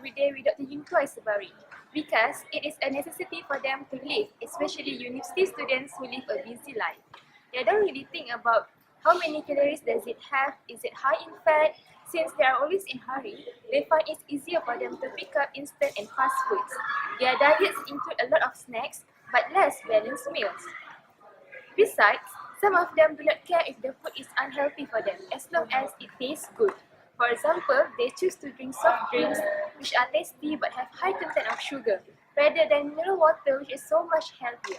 every day without thinking twice about it, because it is a necessity for them to live, especially university students who live a busy life. They don't really think about how many calories does it have, is it high in fat. Since they are always in hurry, they find it's easier for them to pick up instant and fast foods. Their diets include a lot of snacks, but less balanced meals. Besides, some of them do not care if the food is unhealthy for them as long as it tastes good. For example, they choose to drink soft drinks which are tasty but have high content of sugar, rather than mineral water which is so much healthier.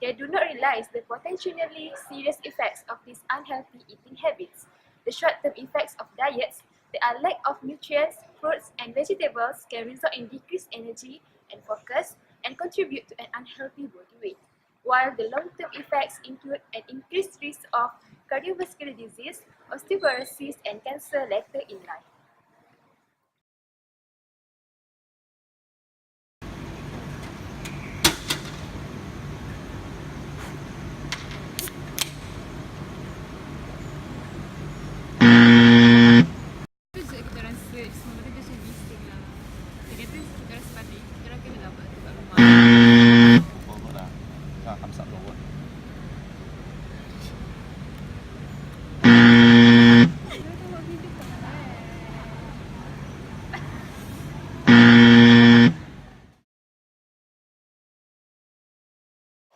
They do not realize the potentially serious effects of these unhealthy eating habits. The short-term effects of diets, the lack of nutrients, fruits and vegetables can result in decreased energy and focus and contribute to an unhealthy body weight, while the long-term effects include an increased risk of cardiovascular disease, osteoporosis, and cancer later in life. Tu je kita orang search semua benda macam listing lah. Dia kata kita orang sepatutnya kita orang kena dapat tu kat rumah. Bawa lah. Hamzah bawa. Kita tengok video kat mana.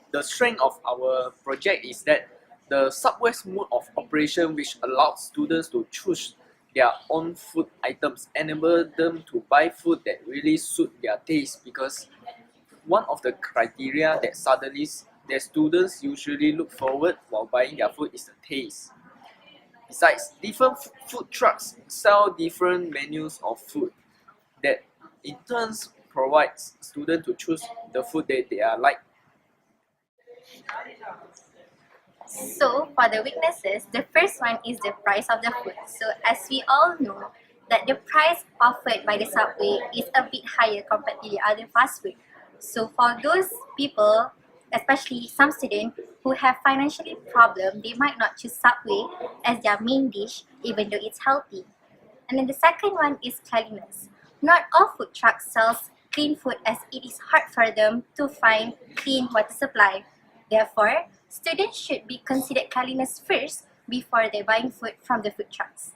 The strength of our project is that the Subway's mode of operation, which allows students to choose their own food items, enable them to buy food that really suit their taste, because one of the criteria that students usually look forward while buying their food is the taste. Besides, different food trucks sell different menus of food that in turn provides students to choose the food that they are like. So, for the weaknesses, the first one is the price of the food. So, as we all know, that the price offered by the Subway is a bit higher compared to the other fast food. So, for those people, especially some students who have financially problem, they might not choose Subway as their main dish, even though it's healthy. And then the second one is cleanliness. Not all food trucks sells clean food, as it is hard for them to find clean water supply. Therefore, students should be considered cleanliness first before they buying food from the food trucks.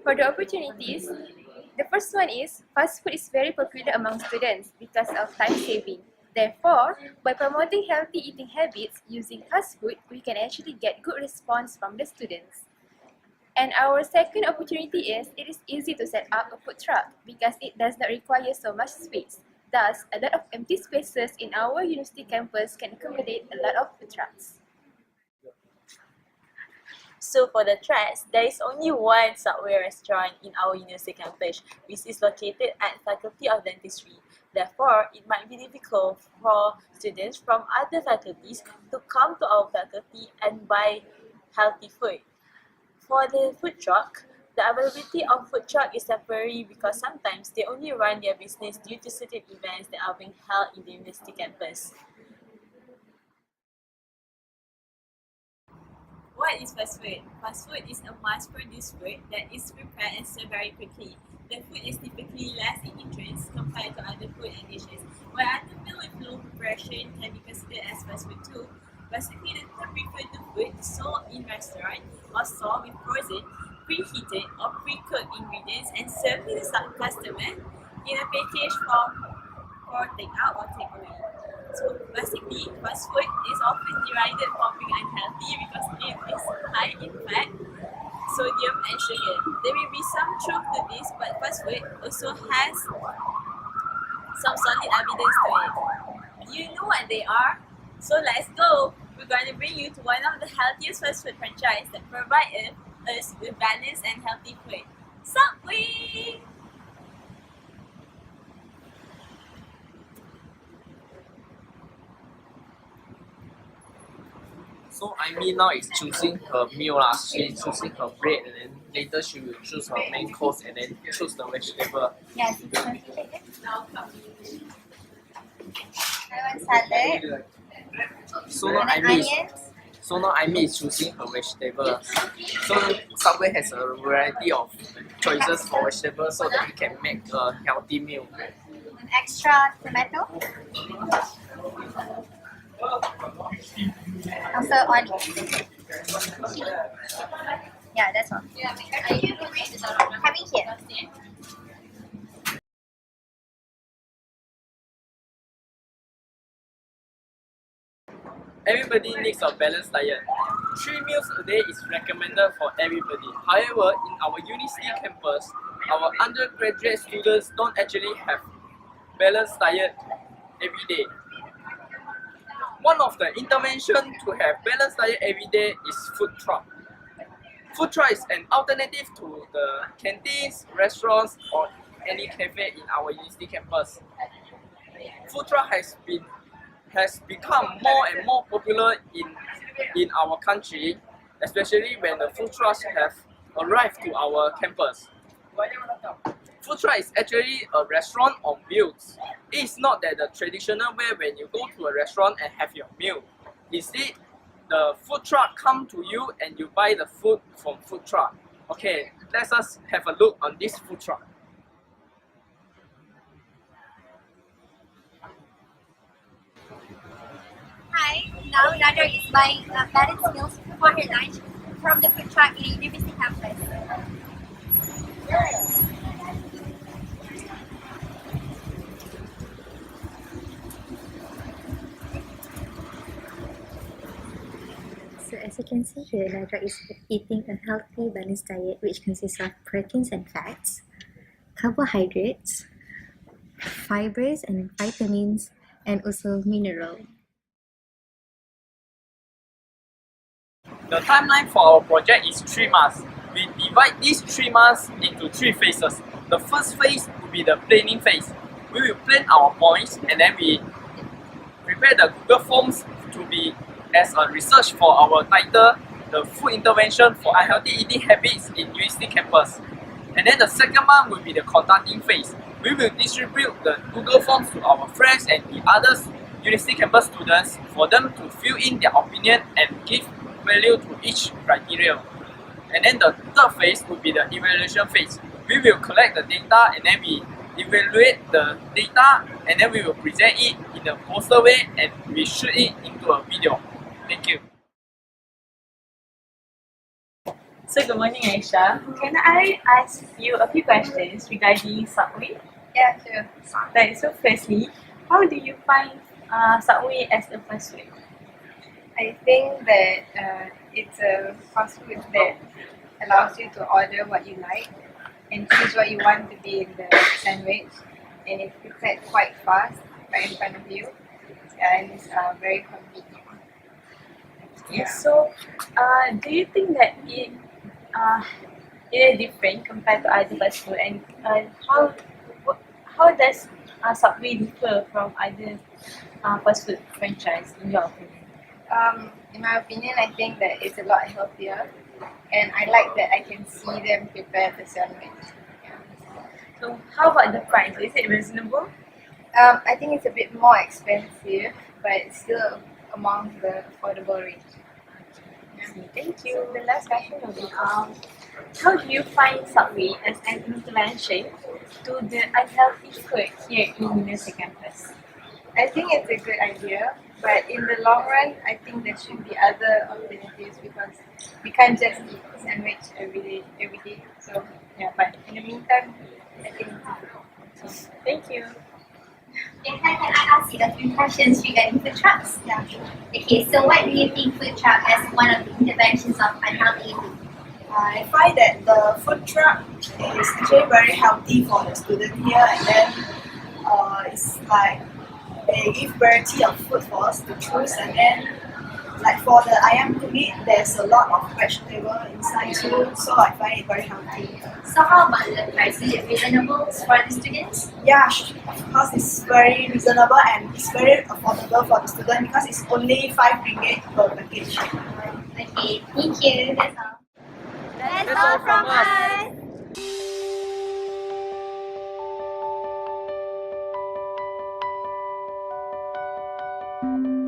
For the opportunities, the first one is fast food is very popular among students because of time saving. Therefore, by promoting healthy eating habits using fast food, we can actually get good response from the students. And our second opportunity is it is easy to set up a food truck because it does not require so much space. Thus, a lot of empty spaces in our university campus can accommodate a lot of food trucks. So for the trucks, there is only one Subway restaurant in our university campus, which is located at Faculty of Dentistry. Therefore, it might be difficult for students from other faculties to come to our faculty and buy healthy food. For the food truck, the availability of food truck is temporary because sometimes they only run their business due to certain events that are being held in the university campus. What is fast food? Fast food is a mass-produced food that is prepared and served very quickly. The food is typically less in nutrients compared to other food and dishes. While other meal with low preparation can be considered as fast food too, basically the term refers to food sold in restaurant or sold with frozen, preheated or pre-cooked ingredients and served to the customer in a package form for take-out or take-away. So basically, fast food is often derided for being unhealthy because it is high in fat, sodium and sugar. There may be some truth to this, but fast food also has some solid evidence to it. Do you know what they are? So let's go! We're going to bring you to one of the healthiest fast food franchises that provide us with balanced and healthy food. Subway! So Aimee now is choosing her meal lah. She's choosing her bread and then later she will choose her main course and then choose the vegetable. Yes, it's considered. I want salad So and now then Aimee is onions. So now Amy is choosing her vegetable. So Subway has a variety of choices for vegetables so that we can make a healthy meal. An extra tomato. Also onion. Chili. Yeah, that's all. Coming here. Everybody needs a balanced diet. 3 meals a day is recommended for everybody. However, in our university campus, our undergraduate students don't actually have balanced diet every day. One of the interventions to have balanced diet every day is food truck. Food truck is an alternative to the canteens, restaurants, or any cafe in our university campus. Food truck has become more and more popular in our country, especially when the food trucks have arrived to our campus. Food truck is actually a restaurant on wheels. It is not that the traditional way when you go to a restaurant and have your meal. Instead, the food truck come to you and you buy the food from food truck. Okay, let us have a look on this food truck. Hi, now Nadia is buying balanced meals for her lunch from the food truck in University campus. So as you can see here, Nadia is eating a healthy balanced diet which consists of proteins and fats, carbohydrates, fibers and vitamins, and also mineral. The timeline for our project is 3 months. We divide these 3 months into 3 phases. The first phase will be the planning phase. We will plan our points and then we prepare the Google Forms to be as a research for our title, the food intervention for unhealthy eating habits in university campus. And then the second one will be the conducting phase. We will distribute the Google Forms to our friends and the other university campus students for them to fill in their opinion and give value to each criteria. And then the third phase will be the evaluation phase. We will collect the data and then we evaluate the data and then we will present it in a poster way and we shoot it into a video. Thank you. So good morning, Aisha. Can I ask you a few questions regarding Subway? Yeah, sure. Right. So firstly, how do you find Subway as a fast food? I think that it's a fast food that allows you to order what you like and choose what you want to be in the sandwich, and it's prepared quite fast right in front of you, and it's very convenient. Yes. So, do you think that it is different compared to other fast food, and how does Subway differ from other fast food franchise in your opinion? In my opinion, I think that it's a lot healthier, and I like that I can see them prepare the sandwich. So, how about the price? Is it reasonable? I think it's a bit more expensive, but it's still among the affordable range. Thank you. The last question will be how do you find Subway as an intervention to the unhealthy food here in University campus? I think it's a good idea, but in the long run, I think there should be other alternatives because we can't just eat sandwich every day. So yeah, but in the meantime, I think it's good. Thank you. Can I ask you a few questions regarding food trucks? Yeah. Okay, so what do you think food truck as one of the interventions of unhealthy eating? I find that the food truck is actually very healthy for the student here, and then it's like they give variety of food for us to choose, and then like for the ayam kunyit, there's a lot of vegetable inside too, so I find it very healthy. So how about the price? Is it reasonable for the students? Yeah, of course it's very reasonable and it's very affordable for the student because it's only 5 ringgit per package. Okay, thank you. That's all. That's all from us. Thank